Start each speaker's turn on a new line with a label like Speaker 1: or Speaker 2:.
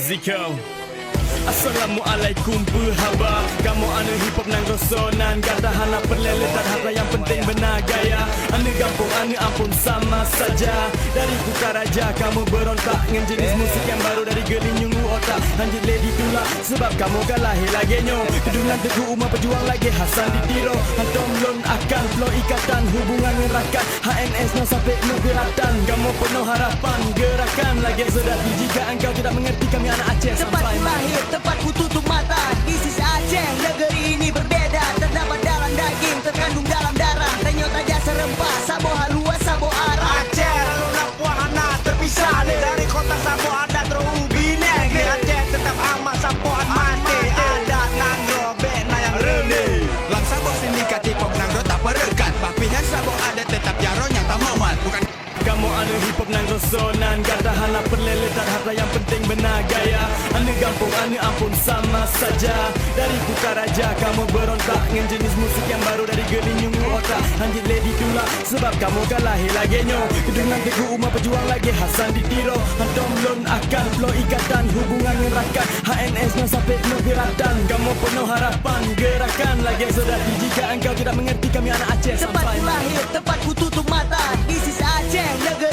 Speaker 1: musical. Assalamualaikum perhaba. Kamu anu hip hop nang rosonan, kata hana perleletan harta yang penting benar gaya. Anu gampang anu ampun sama saja. Dari buka raja kamu berontak dengan jenis musik yang baru dari gelinyungu otak. Lanjut lady tula sebab kamu kalah lagi nyo. Kedungan teguh umat pejuang lagi Hasan ditiro. Hantom lon akan flow ikatan hubungan ngerakan. HNS no sampai no geratan. Kamu penuh harapan gerakan lagi sedati. Jika engkau tidak mengerti kami anak Aceh
Speaker 2: Tempat lahir, tempat ku tutup mata. This is Aceh, negeri ini berbeda. Terdapat dalam daging, terkandung dalam darah. Tenyot aja serempah, sabo halua, sabo arah.
Speaker 3: Aceh lalu Lapuana terpisah dari kota Sabo ada terubi negeri Aceh tetap amat Saboan mati ada nangro bena yang rene lang Sabo sindikat hip-hop nangro tak perekat bapihan Sabo ada tetap jaron yang tak mamat bukan.
Speaker 1: Kamu anu hip hop nang rosonan, kata hana perleletan harta yang penting benar gaya. Anu gampang anu ampun sama saja. Dari buka raja kamu berontak dengan jenis musik yang baru dari gelinyungu otak. Lanjut lady tula sebab kamu kalah lagi nyo. Kedungan teguh umat pejuang lagi Hasan ditiro. Hantom lon akan flow ikatan hubungan ngerakan. HNS no sampai no geratan. Kamu penuh harapan gerakan lagi sedati. Jika engkau tidak mengerti kami anak Aceh
Speaker 2: Tempat
Speaker 1: sampai
Speaker 2: ku lahir, tempat ku tutup mata. This is Aceh, negeri